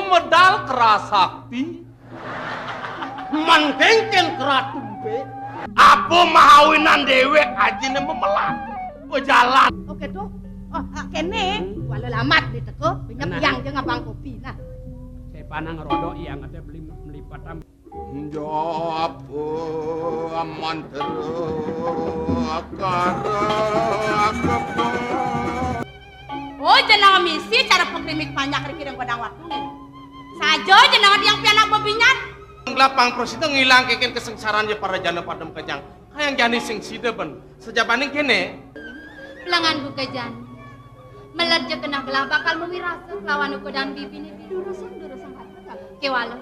medal kerasakti. Mangkengken keratumpe. Apa mahawinan dewek ajine memelat. Pejalan. Oke tuh. Oh, kene walau lamat di teko, pinjam yang jeung abang kopi. Nah. Saya panang rodok yang ada beli melipat tam. Jawab aman Oh, jenang misi cara pengkrimik banyak riki godang waktu nih. Sajo jenang yang pianak bebinyan. Lapang prosito ngilang keken kesengsaraan je para jana padem kejang. Hayang jani sing sideben. Sejabaning kene. Pelangan buka jan. Melerja kena belah bakal memirasa lawan uko dan bibi ni durusung hati. Kewalo.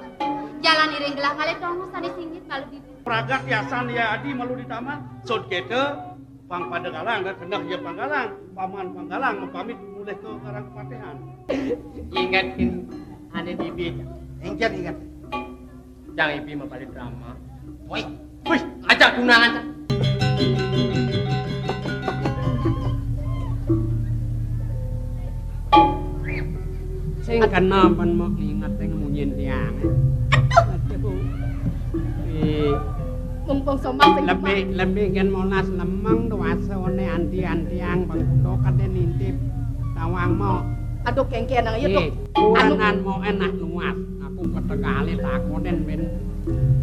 Jalan iring gelah kali tongus tani singgit malu bibi. Pragat yasan ya adi malu di taman. Sod kete pang pada galang dan kendah ya panggalang. Paman panggalang pamit mulai ke karang kepatehan. Ingat ada bibi. Ingat. Jangan ibi mapalik drama. Woi, Ajak tunangan. Sing kenapa mau ingat yang munyin tiang. Mumpung somak sing Lebih kan molas lemeng duasone anti-antiang bangkudo kaden intip tawang mau. aduh kengken nang ieu tuh. Kurangan mau enak luas. Aku ketekali takonen ben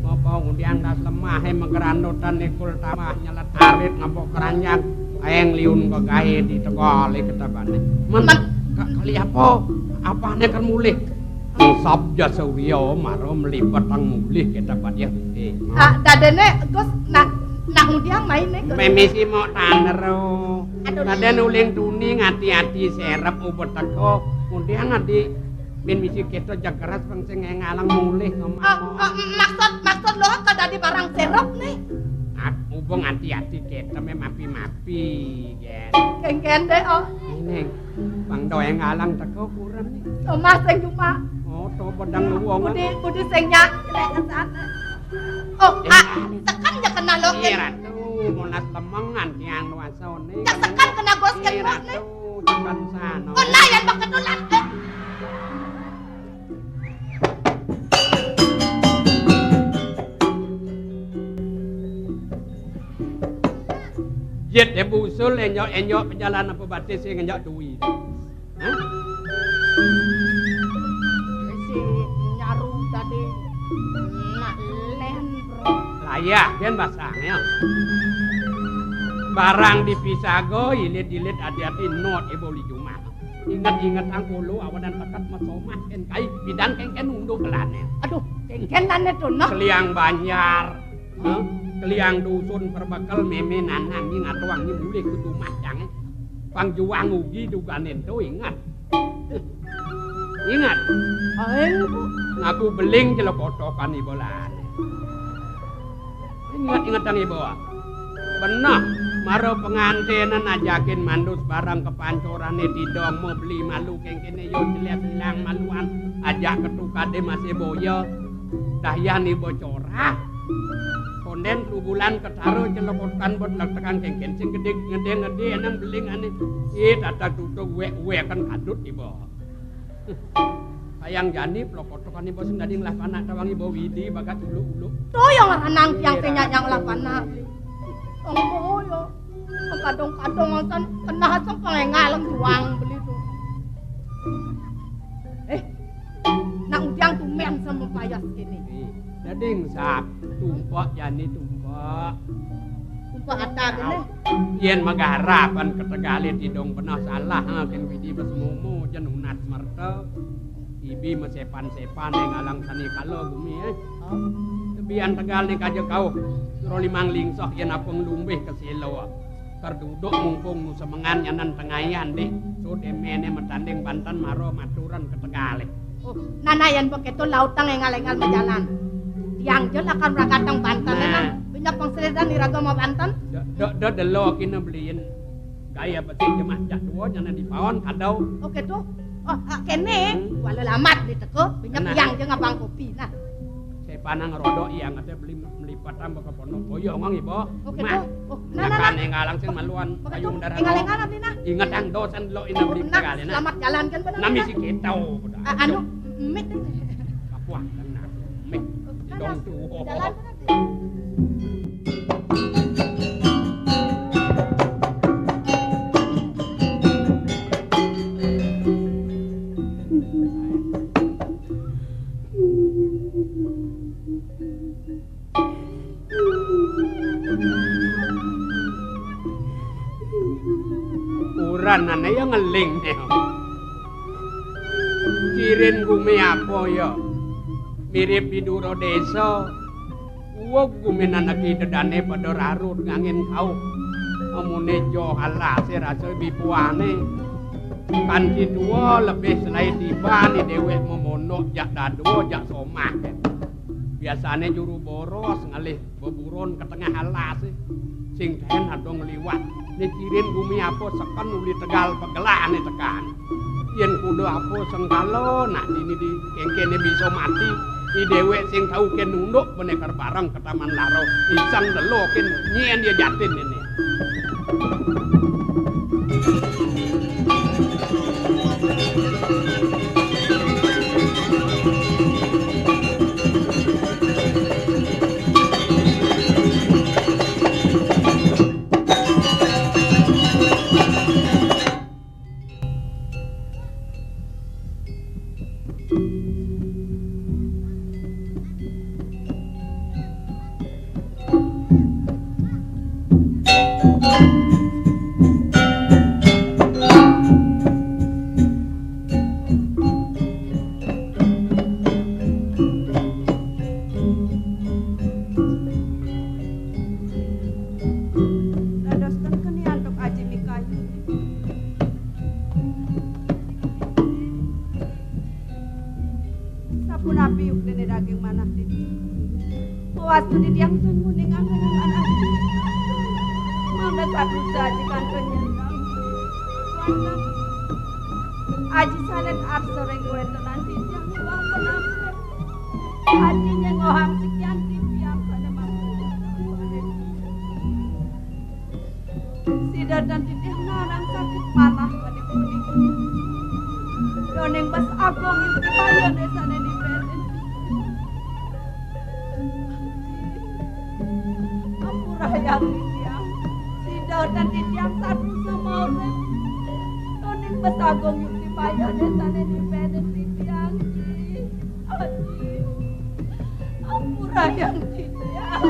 apa undiang das lemah he megerandotan nikul tamah nyelet arit ngapok keranjang aeng liun ke gahe di tegole ketabane. Men kali apa nek kan mulih sabja sawiya maro melipat tang mulih ketabat ya. Dadene Gus nak undiang main nek. Memisi mau tanero. Daden uling tuni ngati-ati serep ubet teko undiang adi ben misi keto jagkeras bang sing ngalang mulih Maksud lo kan tadi barang serep nih. Ubung hati-hati kita mapi-mapi gen. Kengken deh oh. Ini bang doeng ngalang teko kurang nih. Mas sing cuma. Oh, to pedang luwong. Budi sing nyak lek ke sana. Oh, tekan ya kena lo Iya ratu, monas lemengan tiang nuasone. Jak tekan kena gos ken Iya ratu, tekan sana. Oh, layan paketulan. Jet ya busul enyok perjalanan apa batis sing enyok duwi. Hah? Si nyaru tadi nak len bro. Layak kan basahnya. Barang dipisago ilit-ilit hati-hati not eboli cuma. Ingat-ingat ang kulo awan dan pakat masomah ken kai bidang kengken unduh kelane. Aduh, kengken lane tuh noh. Keliang Banjar. Keliang dusun perbekal memenan angin atau angin mulai kudu macang pangjuang ugi duganen tuh ingat ngaku beling celok kotokan ibolan ingat ang ibo benar maro pengantinan ajakin mandus barang kepancoran didong mau beli malu kengkene yo jelas hilang maluan ajak ketukade masih boyo dahyan ibo corah konden bulan ketaro celokotan buat tekan kengken sing gede enang beling ane dadak tutuk we kan kadut ibo sayang jani plokotokan ibo sing dadi nglapana tawang ibo widi bagat ulu tuh yang ranang tiang tenya yang lapana oh yo kadong-kadong ngonten kena hasang pengengalem juang beli tuh nak udiang tumen sama payas kini dading sap tumpak jani tumpak ada gini yen magaharapan ketegali tidong pernah salah ken widi besmumu jenunat merte ibi mesepan-sepan yang alang sani kalo bumi tebian tegal nih kaje kau suro limang lingsoh yen apeng lumbih ke silo terduduk mumpung semengan nyanan tengayan deh so demene metanding bantan maro maturan ketegali nanayan begitu lautang yang ngalengal majalan yang jelas akan ragatang Banten nah. Punya pengseredan di Ragama Banten. Delo kena beliin gaya peti jemah jadwa nyana di pawon kadau. Oke tuh. Oh, kene walau lamat di teko punya yang jeung abang kopi nah. Saya panang rodok yang ada beli melipat tambah ke pondok boyong ibo. Oke tuh. Oh, nah engalang sing maluan payung darah. Engalengan abdi nah. Ingat ang dosen lo ina beli kali nah. Selamat jalan kan bener. Nami si ketau. Anu Mik. Kapuah kena. Mik. Dong tuh. Jalan. Uranane ya ngeling nih. Kirin gumi apa ya? Mirip Biduro desa. Uwa gumi nanaki dedane pada rarut ngangin kau. Amune jo halase rasa bipuane. Kanti dua lebih selain tiba ni dewek memonok jak dado jak somah. Biasane juru boros ngalih beburon ke tengah halas. Sing ten adong liwat. Nikirin gumi apa sekan uli tegal pegelah nih tekan. Yen kudu apa sengkalo nak dini di kengkene bisa mati. Di dewek sing tau ken nunduk benekar bareng ke taman laro. Isang delo ken nyien dia jatin ini. Aji sanen arsoreng kuentenan pinjang uang penampilan. Ajinya ngoham sekian tipiang pada maksudnya. Sidar dan titih narang sakit panah pada kuning. Doneng bas agong yuk dibayar desane di beden. Ampurah yang tiang. Sidar dan titiang satu sama orang. Doneng bas agong yuk dibayar desane di beden tiang. Aji. Ampurah yang tiang.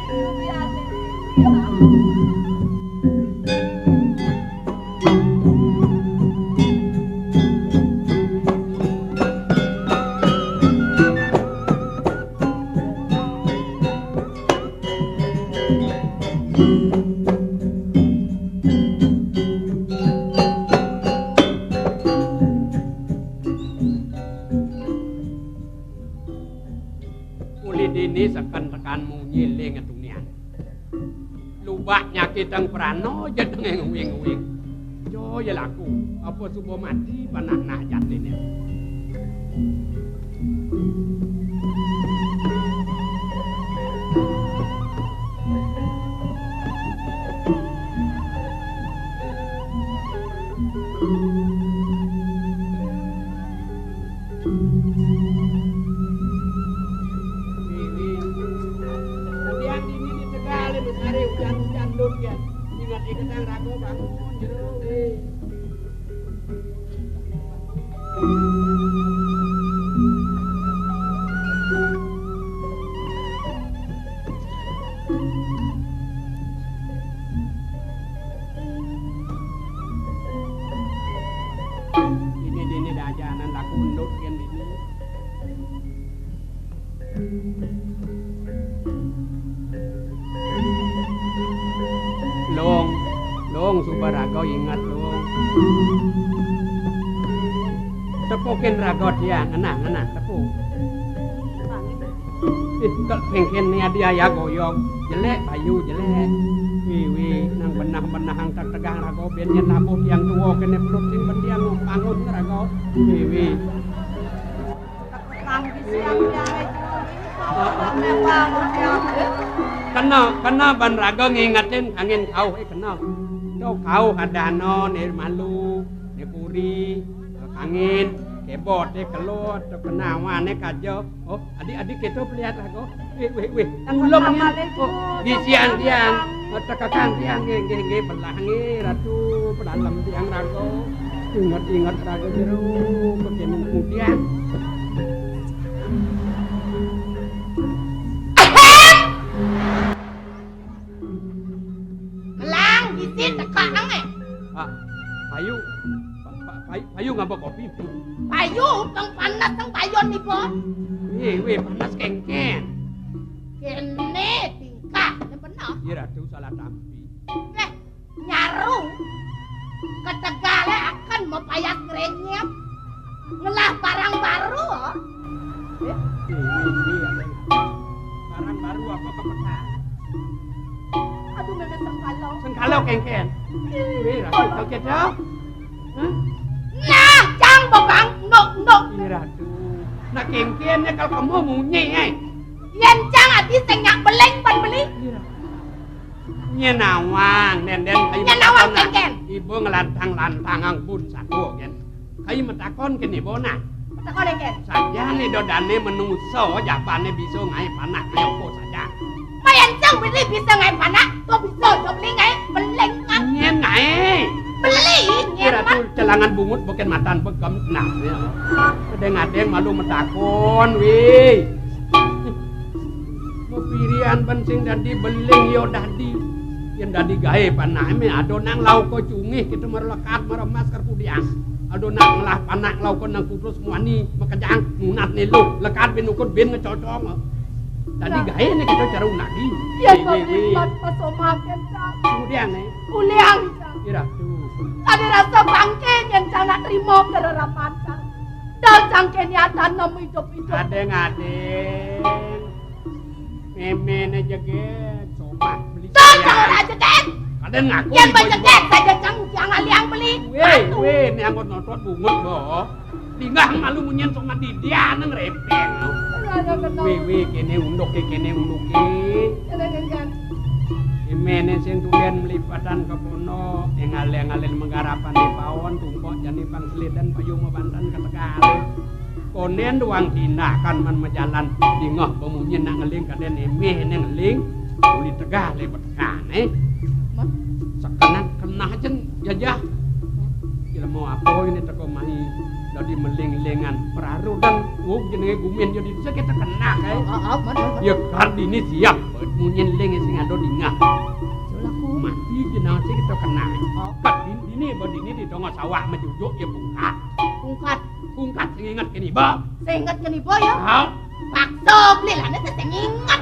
Biar ini sekan tekanmu nyiling etunian. Lubak nyakit ang prano jadeng ngwing-ngwing. Jo ya laku, apa subo mati panak nak jatin ya. Ini dah jalan laku undut kan ini. Long Subaraga ingat long. Tepukin raga dia, anak tepuk. Kal pengken ni dia ya goyong, jelek bayu jelek. Wi nang benah-benah hang tak tegang raga ben yen nabuh yang tuwa kene perut sing bendiang bangun raga. Wi. Kena ban raga ngingetin angin kau kena. Do kau hadano ni malu, ni puri, angin kebot kelut kenawane kajo. Oh, adik-adik kita lihatlah kok. Wih. Ulungnya. Oh, di siang-siang tekakan tiang nggih belah nggih ratu pedalam tiang rago. Ingat rago jero begini kemudian. Melang gisit tekak nang Payu ngapa kopi? Payu tang panas tang payon ni bos. Wih panas kengken. Kene tingkah ne bener. Iya ratu salah tampi. Nyaru ketegale akan mepayat grenyep ngelah barang baru. Barang baru apa kepetan? Aduh memang Sengkalau kengken. Wih ratu kita. Nah, cang babang nok. Iya ratu. Nak kengkennya kalau kamu munyi Yen cang ati sing nyak beleng pan beli. Nyenawang nenden kayu Nyenawang kengken. Ibu ngelantang-lantang ang pun satu kan. Kayu metakon kene bona. Takon kengken. Saja nih dodane menungso japane bisa ngai panak ayo po saja. Mayan cang beli bisa ngai panak, to bisa to beli ngai beleng kan. Nyen ngai. Beli Kira nyen. tuh celangan bungut bukan matan begam nah ya. Adeng-adeng malu metakon wih. Pirian penting dadi beling yo dadi yen dadi gawe panake ado nang lauk ko cungih kita merlekat meremas karpu diang ado nang lah panak lauk nang kutrus muani makajang nunat nilu lekat bin ukut bin ngecocong dadi gawe ne kita cara unagi Yen pabrik pasomaken cang. kemudian Uliang cang. kira tuh Ada rasa bangke yang cang nak terima kererapan cang. Dal cang kenyataan nemu hidup-hidup. adeng meme jeget coba beli Dal cang ora jeget. kadang ngaku Yen jeget saja cang jangan liang beli. Weh, ni anggot notot bungut boh. Tinggal malu munyen sok mati dia nang repeng. Weh, kene unduk kene unduk Imene sing tulen melipatan kepono, engal-engalin menggarapan di pawon tumpok jani pang selidan payung mebantan ketekale. Konen doang tindakan man mejalan dingah pemunyin nak ngeling kaden emeh nang ngeling uli tegah lebet kane. Sekenak kena jen jajah. Kira mau apa ini teko mahi dadi meling-lengan peraru dan jenenge gumen jadi bisa kita kena kae. Ya kardini siap munyin ling sing ado dingah. Laku mati jenang sing kita kena. Kat dini badini di tengah sawah mejujuk ya bungkat. Bungkat sing ingat kene ba. Sing ingat kene ba ya? Ha. Pakso beli lah nek sing ingat.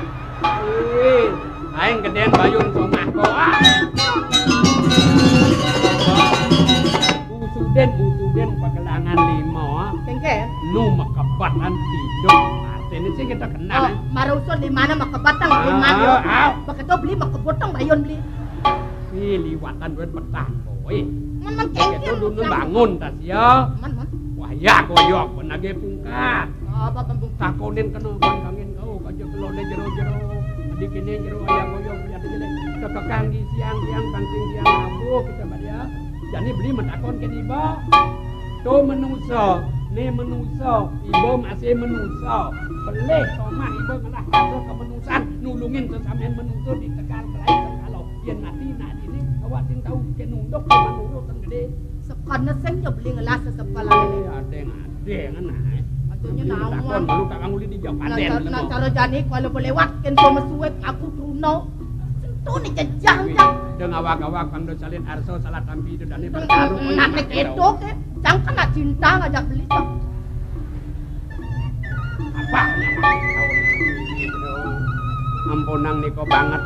Aing gedean bayun somah ko. Usuden pagelangan lima. Kengken. Nu makabatan tidur. Ini sih kita kenal. Marusun di mana makabatan lima yo. Begitu beli makabotong bayun beli. Liwatan duit petang boy. Man kengken. Itu dulu bangun tas ya. Man. Wah ya koyok benage pungkat. Apa pembung Takonin kena kangin kau kajo kelone jero-jero. Di kene jero ayang koyok lihat aja kekekang di siang-siang pancing siang abu kita badia. Jadi beli metakon ke iba. Tuh menungso, nih menungso, ibu masih menungso. Beleh tomah ibu ngelah kado kemenusan nulungin sesamen menungso di Tegal Belai kalau yen mati nak ini awak sing tahu ke nunduk ke manurutan gede. sekana sing yo beli ngelas sepala ini. Adeng anak. Adunya nawan. Lu kakang uli di jauh paden. Nah cara jani kalau boleh wakin so mesuwek aku truno. Sentuh ni jejang jang. Deng awak-awak pang salin arso salah tampi itu dani bertaruh. Nak nek itu ke jang kan nak cinta ngajak beli. Apa ampunang niko banget.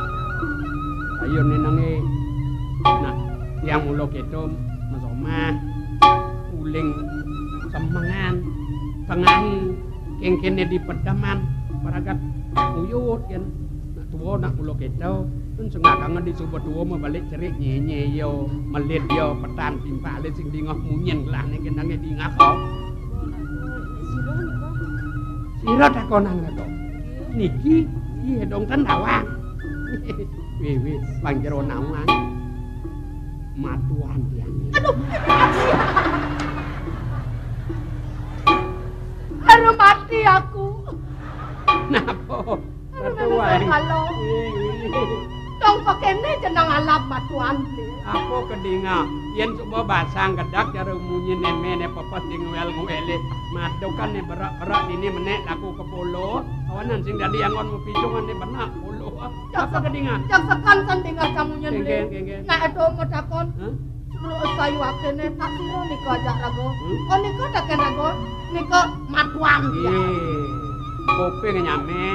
Ayo nenange. Nah, yang mulo keto mesomah uling semengan tengahi kengkene di pedaman paragat uyut kan nak tuwa nak mulo keto pun sengakangan di subuh tuwa balik cerik nyenye yo melit yo petan timpale sing dingah munyen lah nek kenange dingah kok sira takonang to niki iya dong ten dawang wewe bang jero nawang matuan tiang Aduh, mati aku. Napa? Ratu Ratu wae. kalau dong pakene jeneng alap matuan. Apa kedinga? Yen coba basang kedak cara munyi nemene pepes di ngwel-ngwele. Madokan ne berak-berak ini menek laku ke polo. Awanan sing dadi angon mupicungan ne benak polo. Apa kedinga? Jak sekan sanding acamunyen le. Geng. Nek edo medakon. Hah? Terus sayu akene tak sira nika ajak rago. Oh nika dak rago. Nika matuan ya. Kuping nyame.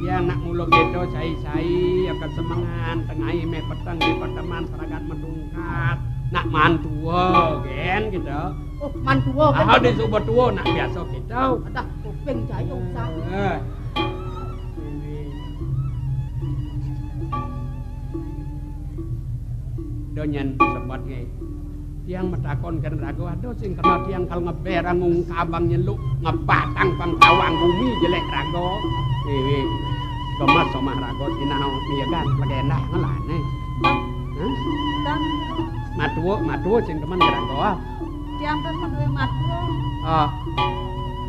Ya nak mulo gedo sai-sai akan semangan tengahi me peteng di perteman seragat medungkat. Nak mantua gen gitu. Oh mantua kan. Ah di subuh tua nak biasa gitu. Ada kuping jaya usah. Donyan sebab nge. Tiang metakon kan rago aduh sing kena tiang kal ngeberang ngung kabang nyeluk ngepatang pang tawang bumi jelek rago. Wih. Kemas sama rago sinau miyagan legenda ngelane. Hah? Dan Matuo sing teman rago. tiang teh duwe matuo.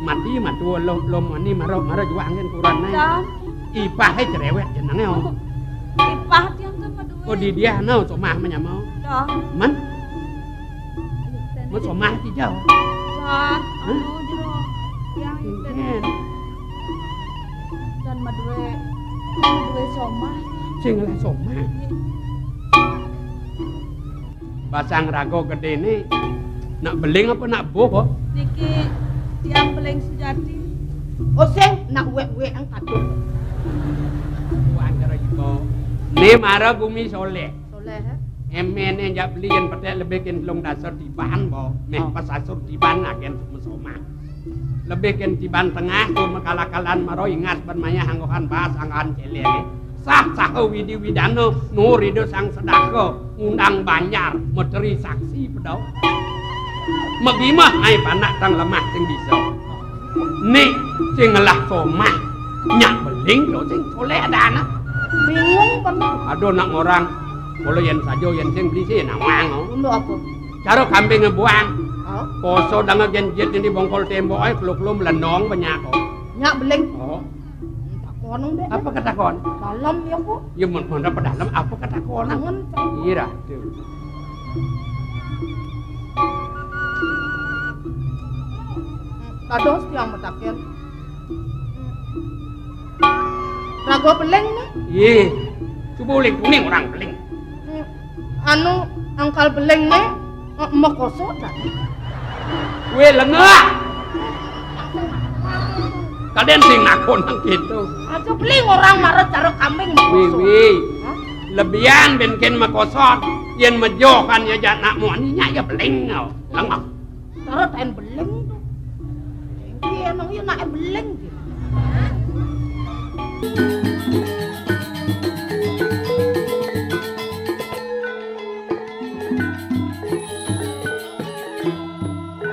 Mati matuo lo mani maro juangin kurang naik. Dan Ipah cerewet jenenge. ipah tiang teh duwe. Oh di dia nau somah menyamau. Dan Man? Mau somah ti jauh. dan anu jero tiang Ken. dan maduwe somah. Sing lah somah. Basang rago gede ni. Nak beling apa nak boh? Niki tiang beling sejati. Oh sing nak wek-wek ang kadung. Tuan cara ibu. Ni mara gumi soleh. Soleh ha? Emene jak beliin petek lebih ken telung dasar tiban bo. Meh pasasur tiban agen mesomah. Lebih ken tiban tengah tu makala-kalan maro ingat bermaya hanggohan bahas angkan celele. Sah widi widano nurido sang sedako undang banjar meteri saksi pedau. Megimah ai panak tang lemah sing bisa. Nih sing ngelah somah nyak beling lo sing soleh ada anak. Bingung bener. Aduh nak orang kalau yang sajo yang sing beli sih nawang. Untuk apa? Cara kambing ngebuang. Oh, Poso danga genjet ini bongkol tembok ay kluk-kluk melenong banyak kok. nyak beling. Oh, Takonon deh. apa kata kon? Dalam ya kok. Ya mun apa dalam apa kata kon? Nangon. Ira tuh. Kados tiang metaken. Rago beling nih. Ye. Coba ulik kuning orang beling. Anu angkal beling nih mekoso dah. Kue lengah. Kalian sing nakon nang gitu. Aja beling orang marah cara kambing mekoso. Wih. Lebihan benken makosot. Yen mejokan ya jangan mau aninya ya beling ngau. Lengah. Cara ten beling tuh. Iya nang iya nak beling gitu.